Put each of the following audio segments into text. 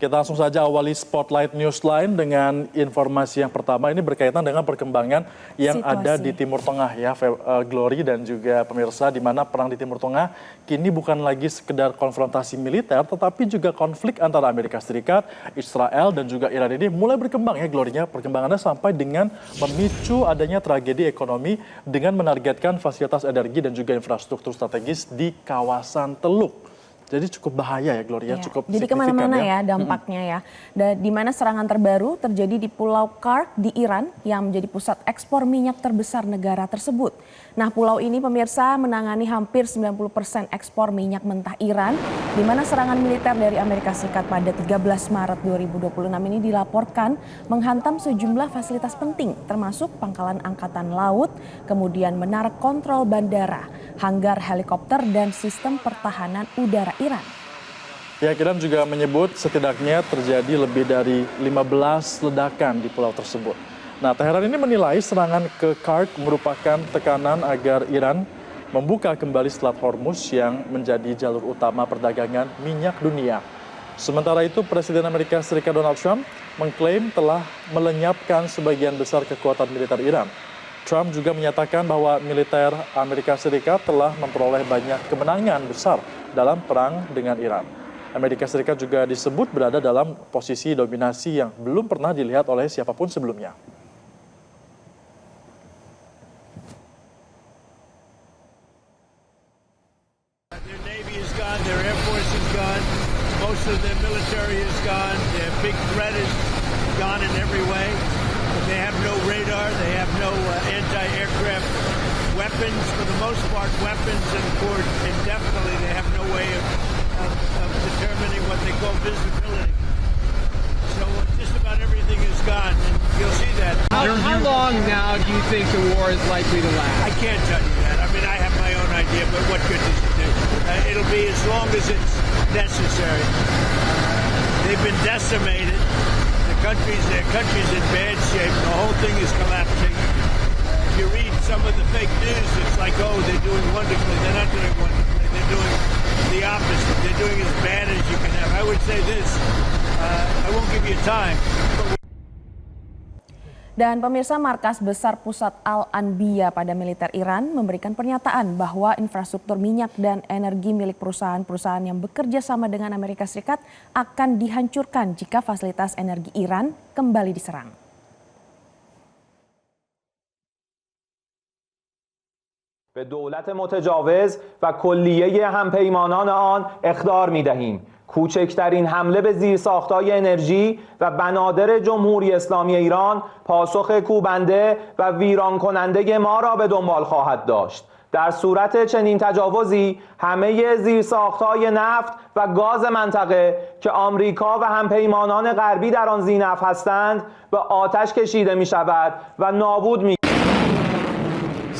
Kita langsung saja awali Spotlight Newsline dengan informasi yang pertama. Ini berkaitan dengan perkembangan yang ada di Timur Tengah ya, Glory dan juga pemirsa, di mana perang di Timur Tengah kini bukan lagi sekedar konfrontasi militer, tetapi juga konflik antara Amerika Serikat, Israel dan juga Iran ini mulai berkembang ya, Glory-nya. Perkembangannya sampai dengan memicu adanya tragedi ekonomi dengan menargetkan fasilitas energi dan juga infrastruktur strategis di kawasan Teluk. Jadi cukup bahaya ya, Gloria, cukup jadi kemana-mana ya dampaknya ya. Di mana serangan terbaru terjadi di Pulau Kark di Iran yang menjadi pusat ekspor minyak terbesar negara tersebut. Nah, pulau ini pemirsa menangani hampir 90% ekspor minyak mentah Iran, di mana serangan militer dari Amerika Serikat pada 13 Maret 2026 ini dilaporkan menghantam sejumlah fasilitas penting, termasuk pangkalan angkatan laut, kemudian menara kontrol bandara, hanggar helikopter dan sistem pertahanan udara Iran. Ya, Iran juga menyebut setidaknya terjadi lebih dari 15 ledakan di pulau tersebut. Nah, Teheran ini menilai serangan ke Kark merupakan tekanan agar Iran membuka kembali Selat Hormuz yang menjadi jalur utama perdagangan minyak dunia. Sementara itu, Presiden Amerika Serikat Donald Trump mengklaim telah melenyapkan sebagian besar kekuatan militer Iran. Trump juga menyatakan bahwa militer Amerika Serikat telah memperoleh banyak kemenangan besar dalam perang dengan Iran. Amerika Serikat juga disebut berada dalam posisi dominasi yang belum pernah dilihat oleh siapapun sebelumnya. Their Navy is gone, their Air Force is gone, most of their military is gone, their big threat is gone in every way. They have no radar, they have no anti-aircraft weapons, for the most part weapons, and for indefinitely they have no way of determining what they call visibility. So just about everything is gone, and you'll see that. How long now do you think the war is likely to last? I can't tell you that. I mean, I have my own idea, but what good does it do? It'll be as long as it's necessary. They've been decimated. Their country's in bad shape. The whole thing is collapsing. If you read some of the fake news, it's like, oh, they're doing wonderfully. They're not doing wonderfully. They're doing the opposite. They're doing as bad as you can have. I would say this. I won't give you time. Dan pemirsa, markas besar pusat Al-Anbiya pada militer Iran memberikan pernyataan bahwa infrastruktur minyak dan energi milik perusahaan-perusahaan yang bekerja sama dengan Amerika Serikat akan dihancurkan jika fasilitas energi Iran kembali diserang. به دولت متجاوز و کلیه همپیمانان آن اخطار می‌دهیم. کوچکترین حمله به زیرساخت‌های انرژی و بنادر جمهوری اسلامی ایران پاسخ کوبنده و ویران کننده ما را به دنبال خواهد داشت. در صورت چنین تجاوزی همه زیرساخت‌های نفت و گاز منطقه که آمریکا و همپیمانان غربی در آن ذی‌نفع هستند به آتش کشیده می‌شود و نابود می.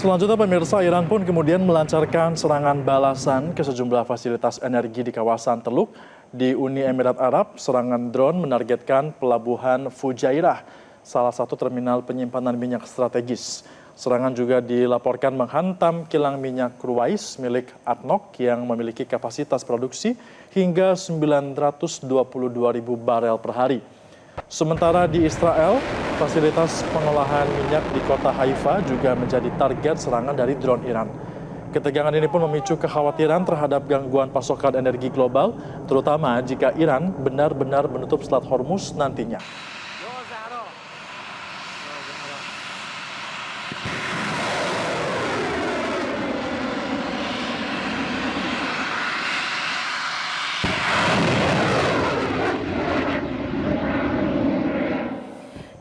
Selanjutnya pemirsa, Iran pun kemudian melancarkan serangan balasan ke sejumlah fasilitas energi di kawasan Teluk di Uni Emirat Arab. Serangan drone menargetkan pelabuhan Fujairah, salah satu terminal penyimpanan minyak strategis. Serangan juga dilaporkan menghantam kilang minyak Ruwais milik ADNOC yang memiliki kapasitas produksi hingga 922.000 barel per hari. Sementara di Israel, fasilitas pengolahan minyak di kota Haifa juga menjadi target serangan dari drone Iran. Ketegangan ini pun memicu kekhawatiran terhadap gangguan pasokan energi global, terutama jika Iran benar-benar menutup Selat Hormuz nantinya.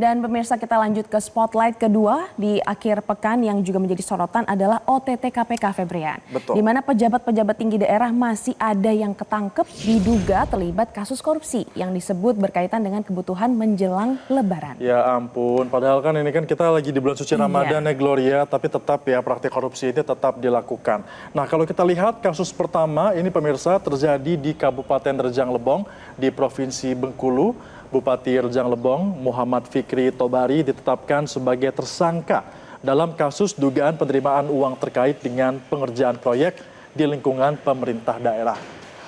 Dan pemirsa, kita lanjut ke spotlight kedua di akhir pekan yang juga menjadi sorotan adalah OTT KPK, Febrian. Betul. Di mana pejabat-pejabat tinggi daerah masih ada yang ketangkep diduga terlibat kasus korupsi yang disebut berkaitan dengan kebutuhan menjelang Lebaran. Ya ampun, padahal kan ini kan kita lagi di bulan suci Ramadan ya, Gloria, tapi tetap ya praktik korupsi ini tetap dilakukan. Nah, kalau kita lihat kasus pertama ini pemirsa terjadi di Kabupaten Rejang Lebong di Provinsi Bengkulu. Bupati Rejang Lebong, Muhammad Fikri Tobari ditetapkan sebagai tersangka dalam kasus dugaan penerimaan uang terkait dengan pengerjaan proyek di lingkungan pemerintah daerah.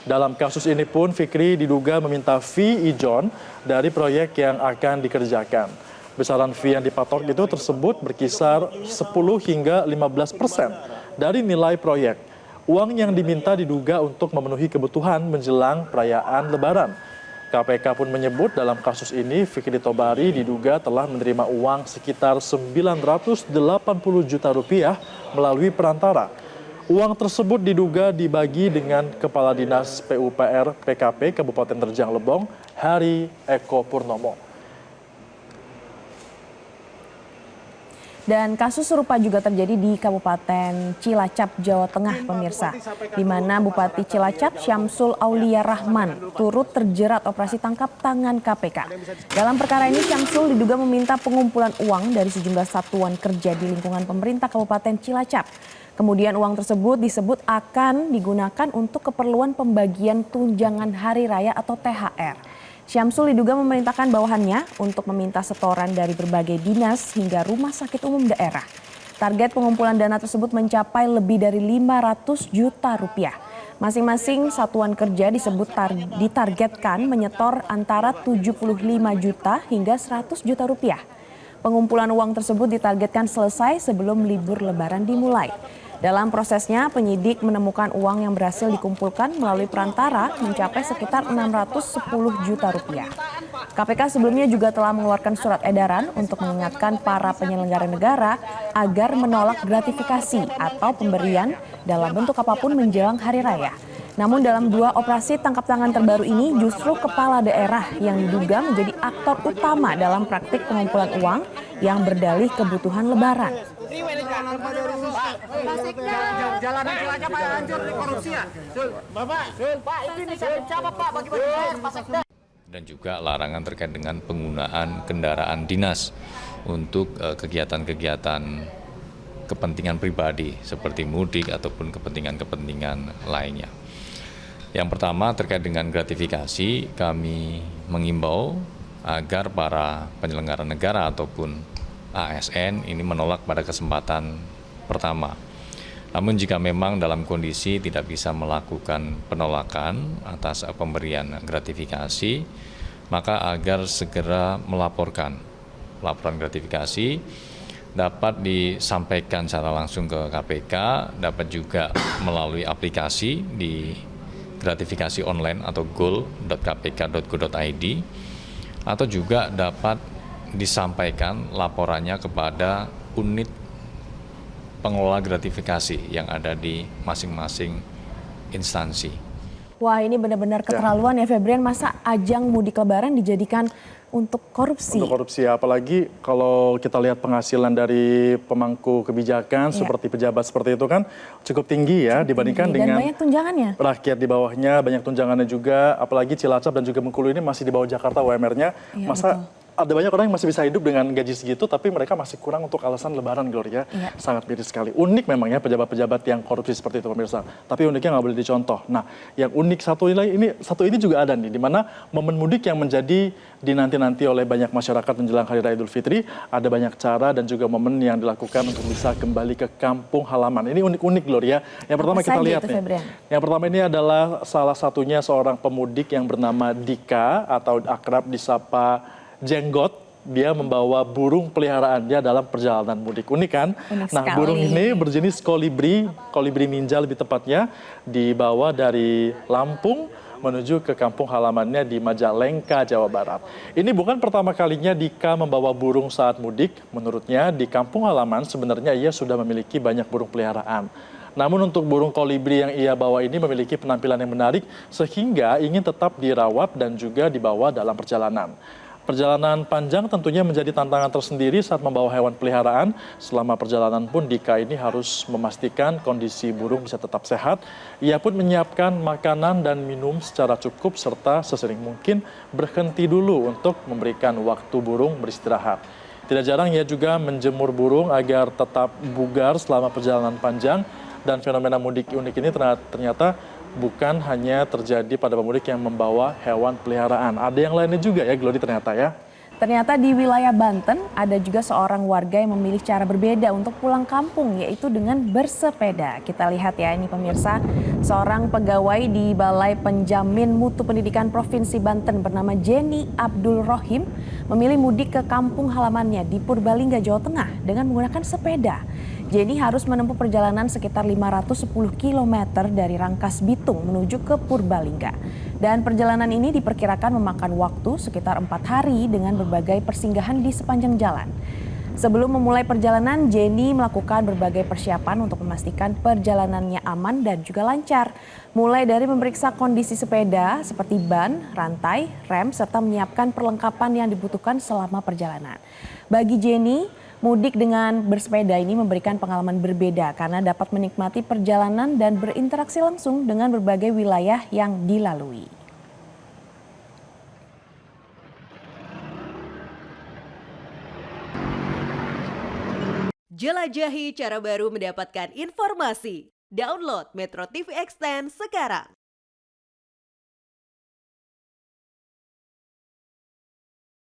Dalam kasus ini pun Fikri diduga meminta fee ijon dari proyek yang akan dikerjakan. Besaran fee yang dipatok itu tersebut berkisar 10 hingga 15% dari nilai proyek. Uang yang diminta diduga untuk memenuhi kebutuhan menjelang perayaan Lebaran. KPK pun menyebut dalam kasus ini Fikri Tobari diduga telah menerima uang sekitar 980 juta rupiah melalui perantara. Uang tersebut diduga dibagi dengan Kepala Dinas PUPR PKP Kabupaten Terjang Lebong, Hari Eko Purnomo. Dan kasus serupa juga terjadi di Kabupaten Cilacap, Jawa Tengah, pemirsa, di mana Bupati Cilacap Syamsul Aulia Rahman turut terjerat operasi tangkap tangan KPK. Dalam perkara ini, Syamsul diduga meminta pengumpulan uang dari sejumlah satuan kerja di lingkungan pemerintah Kabupaten Cilacap. Kemudian uang tersebut disebut akan digunakan untuk keperluan pembagian tunjangan hari raya atau THR. Syamsul diduga memerintahkan bawahannya untuk meminta setoran dari berbagai dinas hingga rumah sakit umum daerah. Target pengumpulan dana tersebut mencapai lebih dari 500 juta rupiah. Masing-masing satuan kerja disebut ditargetkan menyetor antara 75 juta hingga 100 juta rupiah. Pengumpulan uang tersebut ditargetkan selesai sebelum libur Lebaran dimulai. Dalam prosesnya, penyidik menemukan uang yang berhasil dikumpulkan melalui perantara mencapai sekitar 610 juta rupiah. KPK sebelumnya juga telah mengeluarkan surat edaran untuk mengingatkan para penyelenggara negara agar menolak gratifikasi atau pemberian dalam bentuk apapun menjelang hari raya. Namun dalam 2 operasi tangkap tangan terbaru ini justru kepala daerah yang diduga menjadi aktor utama dalam praktik pengumpulan uang yang berdalih kebutuhan Lebaran. Jalanan Cilacap hancur di korupsi ya. Bapak, ini siapa Pak bagi-bagi Pak Sekda. Dan juga larangan terkait dengan penggunaan kendaraan dinas untuk kegiatan-kegiatan kepentingan pribadi seperti mudik ataupun kepentingan-kepentingan lainnya. Yang pertama terkait dengan gratifikasi, kami mengimbau agar para penyelenggara negara ataupun ASN ini menolak pada kesempatan pertama. Namun jika memang dalam kondisi tidak bisa melakukan penolakan atas pemberian gratifikasi, maka agar segera melaporkan. Laporan gratifikasi dapat disampaikan secara langsung ke KPK, dapat juga melalui aplikasi di gratifikasi online atau goal.kpk.go.id, atau juga dapat disampaikan laporannya kepada unit pengelola gratifikasi yang ada di masing-masing instansi. Wah, ini benar-benar keterlaluan ya Febrian, masa ajang mudik Lebaran dijadikan untuk korupsi? Untuk korupsi, apalagi kalau kita lihat penghasilan dari pemangku kebijakan seperti pejabat seperti itu kan cukup tinggi ya dibandingkan dengan banyak tunjangannya. Rakyat di bawahnya, banyak tunjangannya juga, apalagi Cilacap dan juga Bengkulu ini masih di bawah Jakarta UMR-nya. Iya, Masa betul. ada banyak orang yang masih bisa hidup dengan gaji segitu, tapi mereka masih kurang untuk alasan Lebaran, Gloria. Iya. Sangat miris sekali. Unik memang ya pejabat-pejabat yang korupsi seperti itu, pemirsa. Tapi uniknya nggak boleh dicontoh. Nah, yang unik satu ini juga ada nih, di mana momen mudik yang menjadi dinanti-nanti oleh banyak masyarakat menjelang Hari Raya Idul Fitri. Ada banyak cara dan juga momen yang dilakukan untuk bisa kembali ke kampung halaman. Ini unik-unik, Gloria. Yang pertama kita lihat nih. Yang pertama ini adalah salah satunya seorang pemudik yang bernama Dika atau akrab disapa Jenggot. Dia membawa burung peliharaannya dalam perjalanan mudik. Unik kan? Unik nah, sekali. burung ini berjenis kolibri ninja lebih tepatnya, dibawa dari Lampung menuju ke kampung halamannya di Majalengka, Jawa Barat. Ini bukan pertama kalinya Dika membawa burung saat mudik. Menurutnya di kampung halaman sebenarnya ia sudah memiliki banyak burung peliharaan. Namun untuk burung kolibri yang ia bawa ini memiliki penampilan yang menarik sehingga ingin tetap dirawat dan juga dibawa dalam perjalanan. Perjalanan panjang tentunya menjadi tantangan tersendiri saat membawa hewan peliharaan. Selama perjalanan pun Dika ini harus memastikan kondisi burung bisa tetap sehat. Ia pun menyiapkan makanan dan minum secara cukup serta sesering mungkin berhenti dulu untuk memberikan waktu burung beristirahat. Tidak jarang ia juga menjemur burung agar tetap bugar selama perjalanan panjang. Dan fenomena mudik unik ini ternyata bukan hanya terjadi pada pemudik yang membawa hewan peliharaan. Ada yang lainnya juga ya, Glody, ternyata ya. Ternyata di wilayah Banten ada juga seorang warga yang memilih cara berbeda untuk pulang kampung, yaitu dengan bersepeda. Kita lihat ya ini pemirsa, seorang pegawai di Balai Penjamin Mutu Pendidikan Provinsi Banten bernama Jenny Abdul Rohim memilih mudik ke kampung halamannya di Purbalingga, Jawa Tengah dengan menggunakan sepeda. Jenny harus menempuh perjalanan sekitar 510 km dari Rangkas Bitung menuju ke Purbalingga. Dan perjalanan ini diperkirakan memakan waktu sekitar 4 hari dengan berbagai persinggahan di sepanjang jalan. Sebelum memulai perjalanan, Jenny melakukan berbagai persiapan untuk memastikan perjalanannya aman dan juga lancar. Mulai dari memeriksa kondisi sepeda seperti ban, rantai, rem, serta menyiapkan perlengkapan yang dibutuhkan selama perjalanan. Bagi Jenny, mudik dengan bersepeda ini memberikan pengalaman berbeda karena dapat menikmati perjalanan dan berinteraksi langsung dengan berbagai wilayah yang dilalui. Jelajahi cara baru mendapatkan informasi. Download Metro TV Extend sekarang.